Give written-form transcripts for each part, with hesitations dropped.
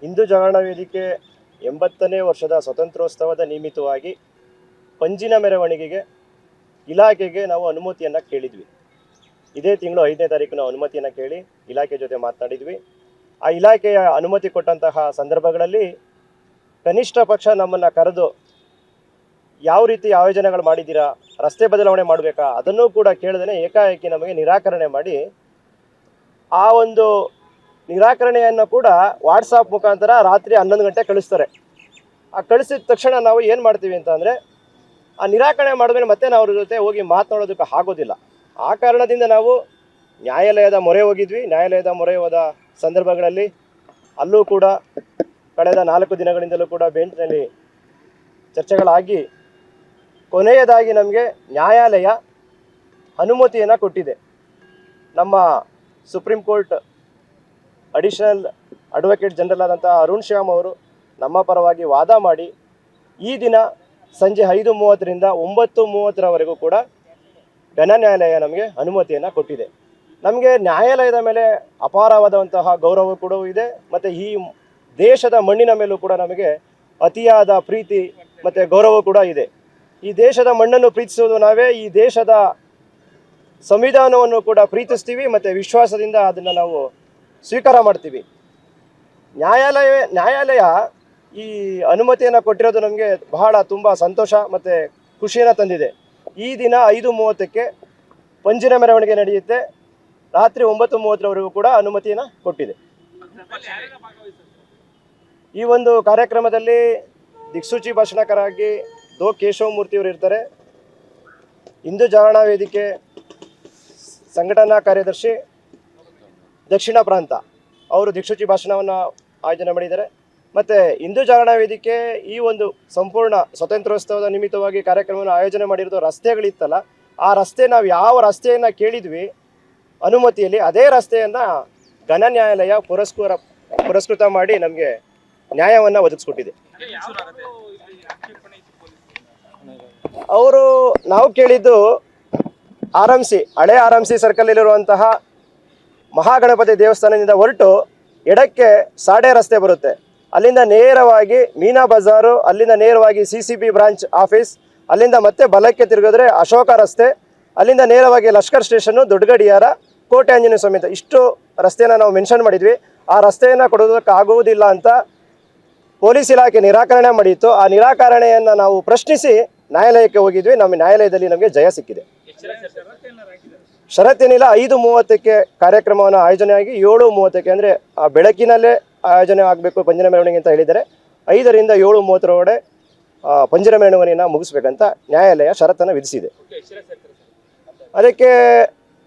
ಹಿಂದೂ ಜಾಗರಣ ವೇದಿಕೆ 80ನೇ ವರ್ಷದ ಸ್ವಾತಂತ್ರ್ಯೋತ್ಸವದ ನಿಮಿತ್ತವಾಗಿ ಪಂಜಿನ ಮೆರವಣಿಗೆಗೆ ಇಲಾಖೆಗೆ ನಾವು ಅನುಮತಿಯನ್ನು ಕೇಳಿದ್ವಿ. ಇದೇ ತಿಂಗಳು 5ನೇ ತಾರೀಕು ನಾವು ಅನುಮತಿಯನ್ನು ಕೇಳಿ ಇಲಾಖೆ ಜೊತೆ ಮಾತನಾಡಿದ್ವಿ. ಆ ಇಲಾಖೆಯ ಅನುಮತಿ ಕೊಟ್ಟಂತಹ ಸಂದರ್ಭಗಳಲ್ಲಿ ಕನಿಷ್ಠ ಪಕ್ಷ ನಮ್ಮನ್ನು ಕರೆದು ಯಾವ ರೀತಿ ಆಯೋಜನೆಗಳು ಮಾಡಿದ್ದೀರಾ, ರಸ್ತೆ ಬದಲಾವಣೆ ಮಾಡಬೇಕಾ, ಅದನ್ನೂ ಕೂಡ ಕೇಳದೇ ಏಕಾಏಕಿ ನಮಗೆ ನಿರಾಕರಣೆ ಮಾಡಿ ಆ ಒಂದು ನಿರಾಕರಣೆಯನ್ನು ಕೂಡ ವಾಟ್ಸಾಪ್ ಮುಖಾಂತರ ರಾತ್ರಿ 11 ಗಂಟೆ ಕಳಿಸ್ತಾರೆ. ಆ ಕಳಿಸಿದ ತಕ್ಷಣ ನಾವು ಏನು ಮಾಡ್ತೀವಿ ಅಂತ ಅಂದರೆ, ಆ ನಿರಾಕರಣೆ ಮಾಡಿದ್ಮೇಲೆ ಮತ್ತೆ ನಾವು ಅವ್ರ ಜೊತೆ ಹೋಗಿ ಮಾತನಾಡೋದಕ್ಕೆ ಆಗೋದಿಲ್ಲ. ಆ ಕಾರಣದಿಂದ ನಾವು ನ್ಯಾಯಾಲಯದ ಮೊರೆ ಹೋಗಿದ್ವಿ. ನ್ಯಾಯಾಲಯದ ಮೊರೆ ಹೋದ ಸಂದರ್ಭಗಳಲ್ಲಿ ಅಲ್ಲೂ ಕೂಡ ಕಳೆದ 4 ದಿನಗಳಿಂದಲೂ ಕೂಡ ಬೆಂಚ್ನಲ್ಲಿ ಚರ್ಚೆಗಳಾಗಿ ಕೊನೆಯದಾಗಿ ನಮಗೆ ನ್ಯಾಯಾಲಯ ಅನುಮತಿಯನ್ನು ಕೊಟ್ಟಿದೆ. ನಮ್ಮ supreme court additional advocate general ಆದಂಥ ಅರುಣ್ ಶ್ಯಾಮ್ ಅವರು ನಮ್ಮ ಪರವಾಗಿ ವಾದ ಮಾಡಿ ಈ ದಿನ ಸಂಜೆ 5:30ರಿಂದ 9:30ರವರೆಗೂ ಕೂಡ ಘನ ನ್ಯಾಯಾಲಯ ನಮಗೆ ಅನುಮತಿಯನ್ನು ಕೊಟ್ಟಿದೆ. ನಮಗೆ ನ್ಯಾಯಾಲಯದ ಮೇಲೆ ಅಪಾರವಾದಂತಹ ಗೌರವ ಕೂಡ ಇದೆ, ಮತ್ತು ಈ ದೇಶದ ಮಣ್ಣಿನ ಮೇಲೂ ಕೂಡ ನಮಗೆ ಅತಿಯಾದ ಪ್ರೀತಿ ಮತ್ತು ಗೌರವ ಕೂಡ ಇದೆ. ಈ ದೇಶದ ಮಣ್ಣನ್ನು ಪ್ರೀತಿಸುವುದು ನಾವೇ, ಈ ದೇಶದ ಸಂವಿಧಾನವನ್ನು ಕೂಡ ಪ್ರೀತಿಸ್ತೀವಿ ಮತ್ತು ವಿಶ್ವಾಸದಿಂದ ಅದನ್ನು ನಾವು ಸ್ವೀಕಾರ ಮಾಡ್ತೀವಿ. ನ್ಯಾಯಾಲಯ ಈ ಅನುಮತಿಯನ್ನು ಕೊಟ್ಟಿರೋದು ನಮಗೆ ಬಹಳ ತುಂಬ ಸಂತೋಷ ಮತ್ತು ಖುಷಿಯನ್ನು ತಂದಿದೆ. ಈ ದಿನ 5:30ಕ್ಕೆ ಪಂಜಿನ ಮೆರವಣಿಗೆ ನಡೆಯುತ್ತೆ. ರಾತ್ರಿ 9:30ರವರೆಗೂ ಕೂಡ ಅನುಮತಿಯನ್ನು ಕೊಟ್ಟಿದೆ. ಈ ಒಂದು ಕಾರ್ಯಕ್ರಮದಲ್ಲಿ ದಿಕ್ಸೂಚಿ ಭಾಷಣಕಾರರಾಗಿ ಕೇಶವಮೂರ್ತಿಯವರು ಇರ್ತಾರೆ. ಹಿಂದೂ ಜಾಗರಣ ವೇದಿಕೆ ಸಂಘಟನಾ ಕಾರ್ಯದರ್ಶಿ ದಕ್ಷಿಣ ಪ್ರಾಂತ ಅವರು ದಿಕ್ಸೂಚಿ ಭಾಷಣವನ್ನು ಆಯೋಜನೆ ಮಾಡಿದ್ದಾರೆ. ಮತ್ತು ಹಿಂದೂ ಜಾಗರಣ ವೇದಿಕೆ ಈ ಒಂದು ಸಂಪೂರ್ಣ ಸ್ವಾತಂತ್ರ್ಯೋತ್ಸವದ ನಿಮಿತ್ತವಾಗಿ ಕಾರ್ಯಕ್ರಮವನ್ನು ಆಯೋಜನೆ ಮಾಡಿರೋದು ರಸ್ತೆಗಳಿತ್ತಲ್ಲ, ಆ ರಸ್ತೆ ನಾವು ಯಾವ ರಸ್ತೆಯನ್ನು ಕೇಳಿದ್ವಿ ಅನುಮತಿಯಲ್ಲಿ, ಅದೇ ರಸ್ತೆಯನ್ನು ಘನ ನ್ಯಾಯಾಲಯ ಪುರಸ್ಕೃತ ಮಾಡಿ ನಮಗೆ ನ್ಯಾಯವನ್ನು ಒದಗಿಸ್ಕೊಟ್ಟಿದೆ. ಅವರು ನಾವು ಕೇಳಿದ್ದು ಹಳೆ RMC ಸರ್ಕಲಲ್ಲಿರುವಂತಹ ಮಹಾಗಣಪತಿ ದೇವಸ್ಥಾನದಿಂದ ಹೊರಟು ಎಡಕ್ಕೆ ಸಾಡೆ ರಸ್ತೆ ಬರುತ್ತೆ, ಅಲ್ಲಿಂದ ನೇರವಾಗಿ ಮೀನಾ ಬಜಾರು, ಅಲ್ಲಿಂದ ನೇರವಾಗಿ CCB ಬ್ರಾಂಚ್ ಆಫೀಸ್, ಅಲ್ಲಿಂದ ಮತ್ತೆ ಬಲಕ್ಕೆ ತಿರುಗಿದ್ರೆ ಅಶೋಕ ರಸ್ತೆ, ಅಲ್ಲಿಂದ ನೇರವಾಗಿ ಲಷ್ಕರ್ ಸ್ಟೇಷನ್ನು, ದೊಡ್ಡಗಡಿಯಾರ, ಕೋಟೆ ಆಂಜನೇಯ ಸ್ವಾಮಿ ಅಂತ ಇಷ್ಟು ರಸ್ತೆಯನ್ನು ನಾವು ಮೆನ್ಷನ್ ಮಾಡಿದ್ವಿ. ಆ ರಸ್ತೆಯನ್ನು ಕೊಡೋದಕ್ಕಾಗುವುದಿಲ್ಲ ಅಂತ ಪೊಲೀಸ್ ಇಲಾಖೆ ನಿರಾಕರಣೆ ಮಾಡಿತ್ತು. ಆ ನಿರಾಕರಣೆಯನ್ನು ನಾವು ಪ್ರಶ್ನಿಸಿ ನ್ಯಾಯಾಲಯಕ್ಕೆ ಹೋಗಿದ್ವಿ. ನಮ್ಮ ನ್ಯಾಯಾಲಯದಲ್ಲಿ ನಮಗೆ ಜಯ ಸಿಕ್ಕಿದೆ. ಷರತ್ತೇನಿಲ್ಲ, 5:30ಕ್ಕೆ ಕಾರ್ಯಕ್ರಮವನ್ನು ಆಯೋಜನೆ ಆಗಿ 7:30ಕ್ಕೆ ಅಂದರೆ ಆ ಬೆಳಕಿನಲ್ಲೇ ಆಯೋಜನೆ ಆಗಬೇಕು ಪಂಜಿನ ಮೆರವಣಿಗೆ ಅಂತ ಹೇಳಿದರೆ 5ರಿಂದ 7:30ರೊಳಗಡೆ ಪಂಜಿನ ಮೆರವಣಿಗೆಯನ್ನು ಮುಗಿಸ್ಬೇಕಂತ ನ್ಯಾಯಾಲಯ ಷರತ್ತನ್ನು ವಿಧಿಸಿದೆ. ಅದಕ್ಕೆ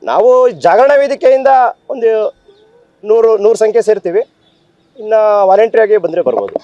ನಾವು ಜಾಗರಣ ವೇದಿಕೆಯಿಂದ ಒಂದು 100 ಸಂಖ್ಯೆ ಸೇರ್ತೀವಿ. ಇನ್ನು ವಾಲಂಟ್ರಿಯಾಗಿ ಬಂದರೆ ಬರ್ಬೋದು.